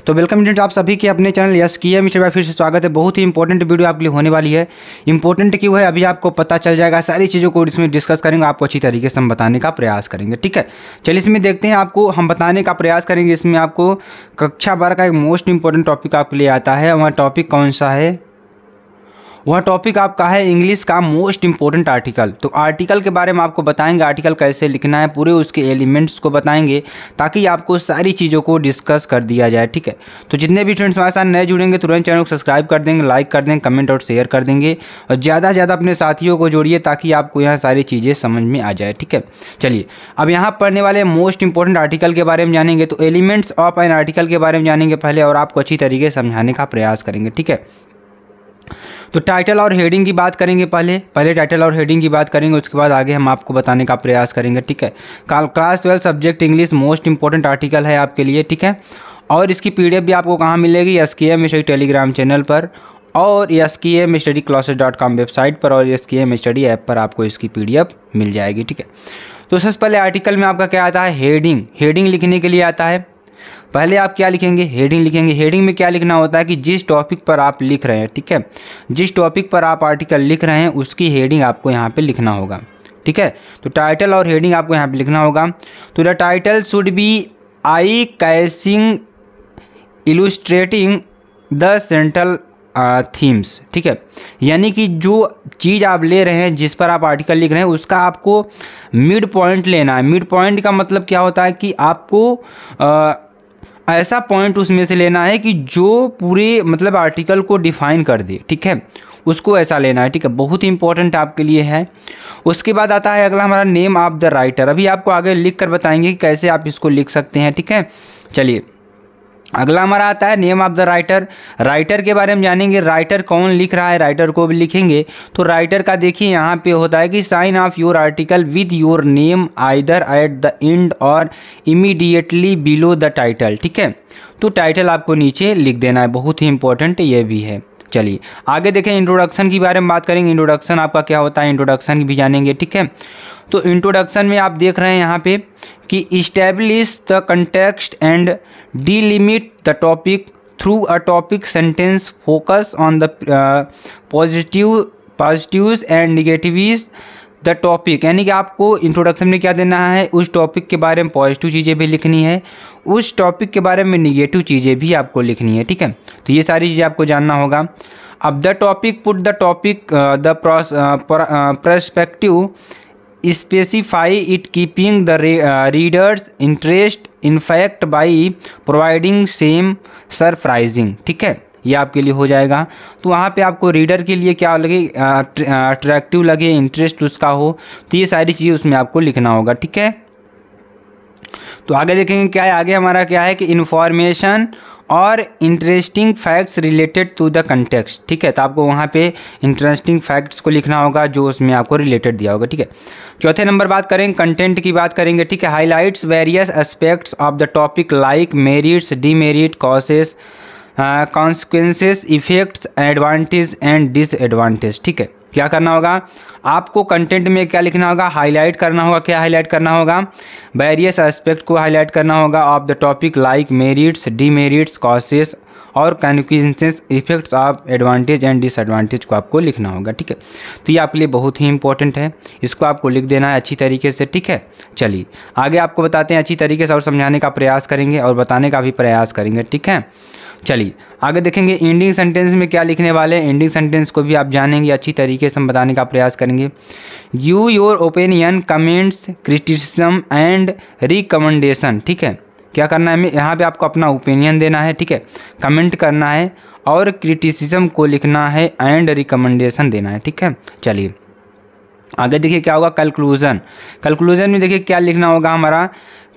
तो welcome student, आप सभी के अपने चैनल यस की है मिस्टर भाई फिर से स्वागत है। बहुत ही इंपॉर्टेंट वीडियो आपके लिए होने वाली है। इंपॉर्टेंट क्यों है अभी आपको पता चल जाएगा। सारी चीज़ों को इसमें डिस्कस करेंगे, आपको अच्छी तरीके से हम बताने का प्रयास करेंगे। ठीक है, चलिए इसमें देखते हैं। आपको हम बताने का प्रयास करेंगे। इसमें आपको कक्षा 12 का एक मोस्ट इंपॉर्टेंट टॉपिक आपके लिए आता है। वह टॉपिक कौन सा है? वह टॉपिक आपका है इंग्लिश का मोस्ट इंपॉर्टेंट आर्टिकल। तो आर्टिकल के बारे में आपको बताएंगे, आर्टिकल कैसे लिखना है, पूरे उसके एलिमेंट्स को बताएंगे ताकि आपको सारी चीज़ों को डिस्कस कर दिया जाए। ठीक है, तो जितने भी स्टूडेंट्स हमारे साथ नए जुड़ेंगे तुरंत चैनल को सब्सक्राइब कर देंगे, लाइक कर देंगे, कमेंट और शेयर कर देंगे और ज़्यादा से ज़्यादा अपने साथियों को जोड़िए ताकि आपको यहाँ सारी चीज़ें समझ में आ जाए। ठीक है, चलिए अब यहाँ पढ़ने वाले मोस्ट इंपॉर्टेंट आर्टिकल के बारे में जानेंगे। तो एलिमेंट्स ऑफ एन आर्टिकल के बारे में जानेंगे पहले और आपको अच्छी तरीके से समझाने का प्रयास करेंगे। ठीक है, तो टाइटल और हेडिंग की बात करेंगे। पहले टाइटल और हेडिंग की बात करेंगे, उसके बाद आगे हम आपको बताने का प्रयास करेंगे। ठीक है, class 12 subject English most important article है आपके लिए। ठीक है, और इसकी पीडीएफ भी आपको कहाँ मिलेगी? SKM स्टडी टेलीग्राम चैनल पर और SKM स्टडी क्लासेस.com वेबसाइट पर और SKM स्टडी ऐप पर आपको इसकी पीडीएफ मिल जाएगी। ठीक है, तो सबसे पहले आर्टिकल में आपका क्या आता है? हेडिंग। हेडिंग लिखने के लिए आता है। पहले आप क्या लिखेंगे? हेडिंग लिखेंगे। हेडिंग में क्या लिखना होता है कि जिस टॉपिक पर आप लिख रहे हैं, ठीक है, जिस टॉपिक पर आप आर्टिकल लिख रहे हैं उसकी हेडिंग आपको यहाँ पे लिखना होगा। ठीक है, तो टाइटल और हेडिंग आपको यहाँ पे लिखना होगा। तो the title should be eye catching illustrating the central themes. ठीक है, यानी कि जो चीज़ आप ले रहे हैं, जिस पर आप आर्टिकल लिख रहे हैं, उसका आपको मिड पॉइंट लेना है। मिड पॉइंट का मतलब क्या होता है कि आपको ऐसा पॉइंट उसमें से लेना है कि जो पूरे मतलब आर्टिकल को डिफाइन कर दे। ठीक है, उसको ऐसा लेना है। ठीक है, बहुत ही इंपॉर्टेंट आपके लिए है। उसके बाद आता है अगला हमारा नेम ऑफ द राइटर। अभी आपको आगे लिख कर बताएंगे कि कैसे आप इसको लिख सकते हैं। ठीक है, चलिए अगला हमारा आता है name of the writer. Writer के बारे में जानेंगे। राइटर कौन लिख रहा है, राइटर को भी लिखेंगे। तो राइटर का देखिए यहाँ पे होता है कि sign off your article with your name either at the end और इमीडिएटली बिलो द टाइटल। ठीक है, तो टाइटल आपको नीचे लिख देना है, बहुत ही इंपॉर्टेंट ये भी है। चलिए आगे देखें, इंट्रोडक्शन के बारे में बात करेंगे। इंट्रोडक्शन आपका क्या होता है, इंट्रोडक्शन भी जानेंगे। ठीक है, तो इंट्रोडक्शन में आप देख रहे हैं यहाँ पे कि establish the context and delimit the topic through a topic sentence, focus on the positives and negatives the topic. यानी कि आपको इंट्रोडक्शन में क्या देना है, उस टॉपिक के बारे में पॉजिटिव चीज़ें भी लिखनी है, उस टॉपिक के बारे में निगेटिव चीज़ें भी आपको लिखनी है। ठीक है, तो ये सारी चीज़ें आपको जानना होगा। अब the topic put the topic the perspective specify it keeping the readers interest in fact by providing same surprising. ठीक है, ये आपके लिए हो जाएगा। तो वहाँ पे आपको रीडर के लिए क्या लगे, अट्रैक्टिव लगे, इंटरेस्ट उसका हो, तो ये सारी चीज़ें उसमें आपको लिखना होगा। ठीक है, तो आगे देखेंगे क्या है। आगे हमारा क्या है कि इन्फॉर्मेशन और interesting facts related to the context. ठीक है, तो आपको वहाँ पे इंटरेस्टिंग फैक्ट्स को लिखना होगा जो उसमें आपको रिलेटेड दिया होगा। ठीक है, चौथे नंबर बात करेंगे, कंटेंट की बात करेंगे। ठीक है, highlights various aspects of the topic like merits, demerit, causes, consequences, effects, advantage and disadvantage. ठीक है, क्या करना होगा आपको कंटेंट में क्या लिखना होगा, हाईलाइट करना होगा। क्या हाईलाइट करना होगा? वेरियस एस्पेक्ट को हाईलाइट करना होगा of the topic like merits, demerits, causes और consequences, effects of advantage and disadvantage को आपको लिखना होगा। ठीक है, तो ये आपके लिए बहुत ही इंपॉर्टेंट है, इसको आपको लिख देना है अच्छी तरीके से। ठीक है, चलिए आगे आपको बताते हैं अच्छी तरीके से और समझाने का प्रयास करेंगे और बताने का भी प्रयास करेंगे। ठीक है, चलिए आगे देखेंगे एंडिंग सेंटेंस में क्या लिखने वाले हैं। एंडिंग सेंटेंस को भी आप जानेंगे, अच्छी तरीके से हम बताने का प्रयास करेंगे। Give your opinion, comments, criticism and recommendation. ठीक है, क्या करना है यहाँ पे आपको अपना ओपिनियन देना है। ठीक है, कमेंट करना है और क्रिटिसिज्म को लिखना है एंड रिकमेंडेशन देना है। ठीक है, चलिए आगे देखिए क्या होगा, कंक्लूजन। कंक्लूजन में देखिए क्या लिखना होगा हमारा,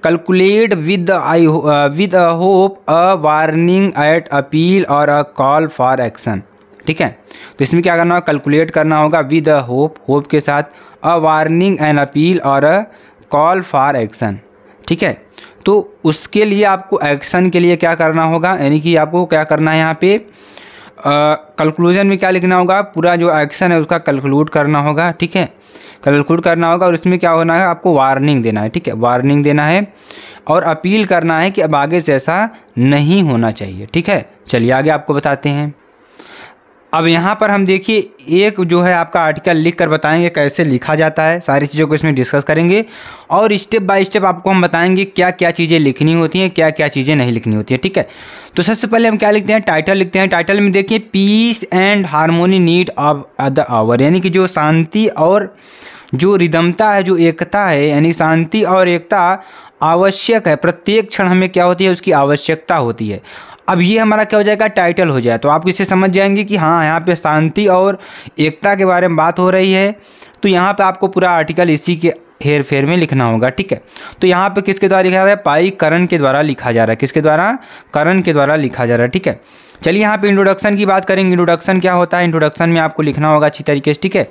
calculate with a hope, a warning, at appeal और अ कॉल फॉर एक्शन। ठीक है, तो इसमें क्या करना होगा, कैलकुलेट करना होगा विद अ होप, होप के साथ, अ वार्निंग, एन अपील और अ कॉल फॉर एक्शन। ठीक है, तो उसके लिए आपको एक्शन के लिए क्या करना होगा, यानी कि आपको क्या करना है यहाँ पे कंक्लूजन में क्या लिखना होगा, पूरा जो एक्शन है उसका कंक्लूड करना होगा, ठीक है, कंक्लूड करना होगा। और इसमें क्या होना है, आपको वार्निंग देना है, ठीक है, वार्निंग देना है और अपील करना है कि अब आगे से ऐसा नहीं होना चाहिए, ठीक है। चलिए आगे आपको बताते हैं। अब यहाँ पर हम देखिए एक जो है आपका आर्टिकल लिख कर बताएंगे कैसे लिखा जाता है, सारी चीज़ों को इसमें डिस्कस करेंगे और स्टेप बाय स्टेप आपको हम बताएंगे क्या क्या चीज़ें लिखनी होती हैं, क्या क्या चीज़ें नहीं लिखनी होती हैं, ठीक है। तो सबसे पहले हम क्या लिखते हैं, टाइटल लिखते हैं। टाइटल में देखिए peace and harmony need of the hour, यानी कि जो शांति और जो रिदमता है, जो एकता है, यानी शांति और एकता आवश्यक है। प्रत्येक क्षण हमें क्या होती है, उसकी आवश्यकता होती है। अब ये हमारा क्या हो जाएगा, टाइटल हो जाए, तो आप इससे समझ जाएंगे कि हाँ यहाँ पे शांति और एकता के बारे में बात हो रही है। तो यहाँ पे आपको पूरा आर्टिकल इसी के हेर फेर में लिखना होगा, ठीक है। तो यहाँ पे किसके द्वारा लिखा जा रहा है, पाई करण के द्वारा लिखा जा रहा है। किसके द्वारा, करण के द्वारा लिखा जा रहा है, ठीक है। चलिए यहाँ पे इंट्रोडक्शन की बात करेंगे। इंट्रोडक्शन क्या होता है, इंट्रोडक्शन में आपको लिखना होगा अच्छी तरीके से, ठीक है।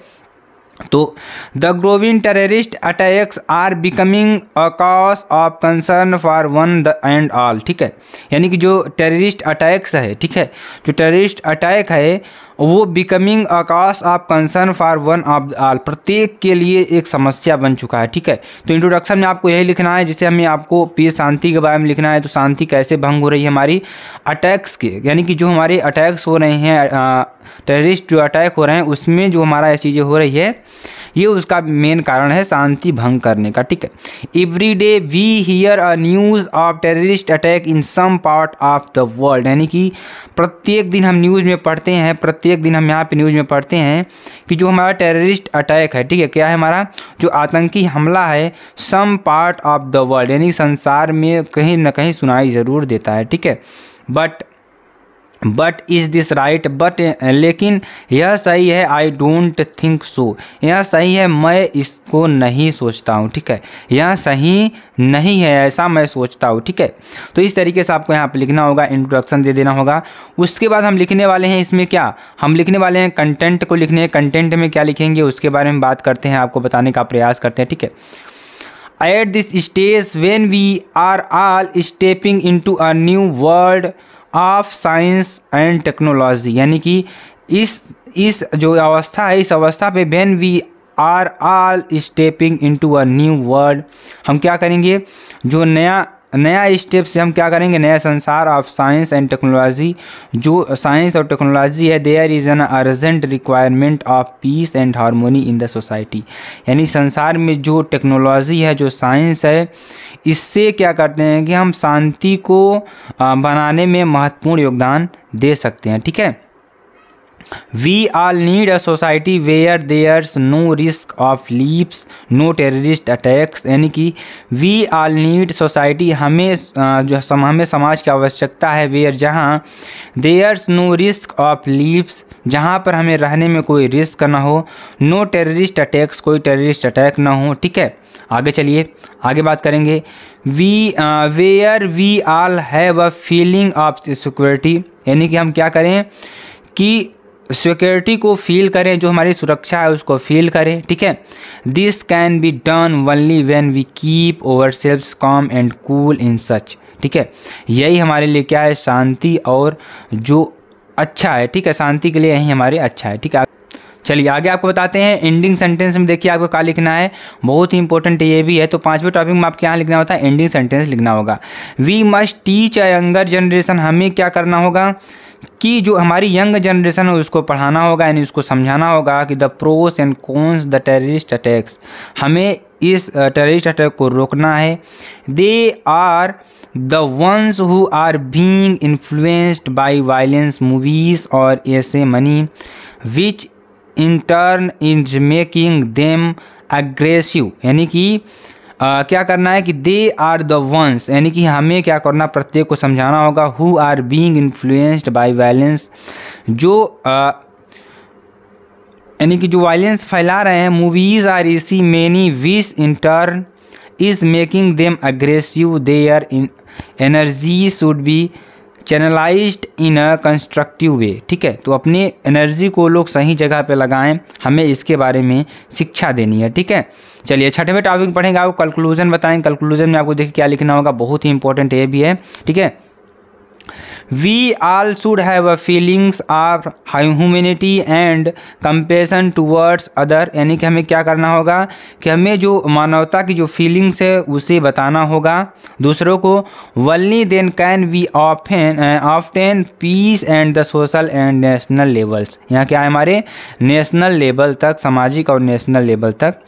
तो the growing terrorist attacks are becoming a cause of concern for one the and all, ठीक है। यानी कि जो टेररिस्ट अटैक्स है, ठीक है, जो टेररिस्ट अटैक है वो becoming a cause of concern for one of all, प्रत्येक के लिए एक समस्या बन चुका है, ठीक है। तो इंट्रोडक्शन में आपको यही लिखना है, जिसे हमें आपको पीस शांति के बारे में लिखना है। तो शांति कैसे भंग हो रही है हमारी अटैक्स के, यानी कि जो हमारे अटैक्स हो रहे हैं, टेररिस्ट जो अटैक हो रहे हैं उसमें जो हमारा ये चीज़ें हो रही है, ये उसका मेन कारण है शांति भंग करने का, ठीक है। Every day we hear a news of terrorist attack in some part of the world, यानी कि प्रत्येक दिन हम न्यूज़ में पढ़ते हैं, प्रत्येक दिन हम यहाँ पे न्यूज़ में पढ़ते हैं कि जो हमारा टेररिस्ट अटैक है, ठीक है, क्या है हमारा जो आतंकी हमला है, some part of the world, यानी संसार में कहीं ना कहीं सुनाई ज़रूर देता है, ठीक है। But is this right, but लेकिन यह सही है, आई डोंट थिंक सो, यह सही है, मैं इसको नहीं सोचता हूँ, ठीक है, यह सही नहीं है, ऐसा मैं सोचता हूँ, ठीक है। तो इस तरीके से आपको यहाँ पे लिखना होगा, इंट्रोडक्शन दे देना होगा। उसके बाद हम लिखने वाले हैं इसमें क्या, हम लिखने वाले हैं कंटेंट को लिखने हैं। कंटेंट में क्या लिखेंगे उसके बारे में बात करते हैं, आपको बताने का प्रयास करते हैं, ठीक है। At this stage when we are all stepping into a new world of science and technology, यानी कि इस जो अवस्था है, इस अवस्था पे when we are all stepping into a new world, हम क्या करेंगे, जो नया स्टेप से हम क्या करेंगे, नया संसार ऑफ साइंस एंड टेक्नोलॉजी, जो साइंस और टेक्नोलॉजी है, there is an urgent requirement of peace and harmony in the society, यानी संसार में जो टेक्नोलॉजी है, जो साइंस है, इससे क्या करते हैं कि हम शांति को बनाने में महत्वपूर्ण योगदान दे सकते हैं, ठीक है। We all need a society where there's no risk of leaps, no terrorist attacks, यानी कि वी ऑल नीड सोसाइटी, हमें समाज की आवश्यकता है, वेयर जहाँ there's no risk of leaps, जहाँ पर हमें रहने में कोई रिस्क ना हो, नो टेररिस्ट अटैक्स, कोई टेररिस्ट अटैक ना हो, ठीक है। आगे चलिए आगे बात करेंगे। Where we all have a feeling of security, यानी कि हम क्या करें कि सिक्योरिटी को फील करें, जो हमारी सुरक्षा है उसको फील करें, ठीक है। This can be done only when we keep ourselves calm and cool in such, ठीक है। यही हमारे लिए क्या है, शांति और जो अच्छा है, ठीक है, शांति के लिए यही हमारे अच्छा है, ठीक है। चलिए आगे आपको बताते हैं। एंडिंग सेंटेंस में देखिए आपको क्या लिखना है, बहुत ही इंपॉर्टेंट ये भी है। तो 5वें टॉपिक में आपको यहाँ लिखना होता है, एंडिंग सेंटेंस लिखना होगा। We must teach a younger generation, हमें क्या करना होगा कि जो हमारी यंग जनरेशन है उसको पढ़ाना होगा, यानी उसको समझाना होगा कि the pros and cons the terrorist attacks, हमें इस टेररिस्ट अटैक को रोकना है। They are the ones who are being influenced by violence movies और ऐसे money which in turn is making them aggressive, यानी कि क्या करना है कि दे आर द वंस, यानी कि हमें क्या करना, प्रत्येक को समझाना होगा, who are being influenced by violence, जो यानी कि जो वायलेंस फैला रहे हैं, मूवीज़ आर इसी many which in turn is making them aggressive, their in energy should be channelized in a constructive way, ठीक है। तो अपनी एनर्जी को लोग सही जगह पे लगाएं, हमें इसके बारे में शिक्षा देनी है, ठीक है। चलिए 6वें टॉपिक पढ़ेंगे, आपको कंक्लूजन बताएं। कंक्लूजन में आपको देखिए क्या लिखना होगा, बहुत ही इंपॉर्टेंट ये भी है, ठीक है। We all should have a feelings of humanity and compassion towards other, यानी कि हमें क्या करना होगा कि हमें जो मानवता की जो फीलिंग्स है उसे बताना होगा दूसरों को। Only then can we often peace and the social and national levels, यहाँ क्या है हमारे नेशनल लेवल तक, सामाजिक और नेशनल लेवल तक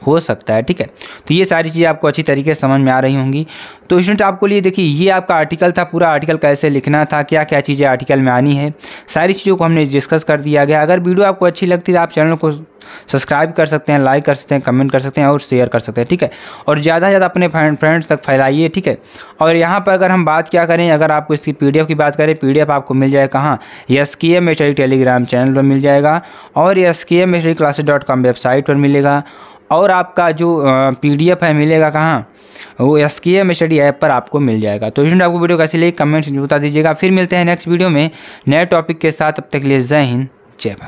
हो सकता है। ठीक है, तो ये सारी चीज़ें आपको अच्छी तरीके से समझ में आ रही होंगी। तो स्टूडेंट आपको लिए देखिए ये आपका आर्टिकल था, पूरा आर्टिकल कैसे लिखना था, क्या क्या चीज़ें आर्टिकल में आनी है, सारी चीज़ों को हमने डिस्कस कर दिया गया। अगर वीडियो आपको अच्छी लगती है तो आप चैनल को सब्सक्राइब कर सकते हैं, लाइक कर सकते हैं, कमेंट कर सकते हैं और शेयर कर सकते हैं। ठीक है, और ज़्यादा से ज़्यादा अपने फ्रेंड्स तक फैलाइए। ठीक है, और यहाँ पर अगर हम बात क्या करें, अगर आपको इसकी PDF की बात करें, PDF आपको मिल जाएगा कहाँ, SKM स्टडी टेलीग्राम चैनल पर मिल जाएगा और skmstudyclasses.com वेबसाइट पर मिलेगा। और आपका जो PDF है मिलेगा कहाँ, वो SKM स्टडी ऐप पर आपको मिल जाएगा। तो स्टूडेंट आपको वीडियो कैसी लगी कमेंट्स बता दीजिएगा। फिर मिलते हैं नेक्स्ट वीडियो में नए टॉपिक के साथ, तब तक के लिए जय हिंद जय भारत।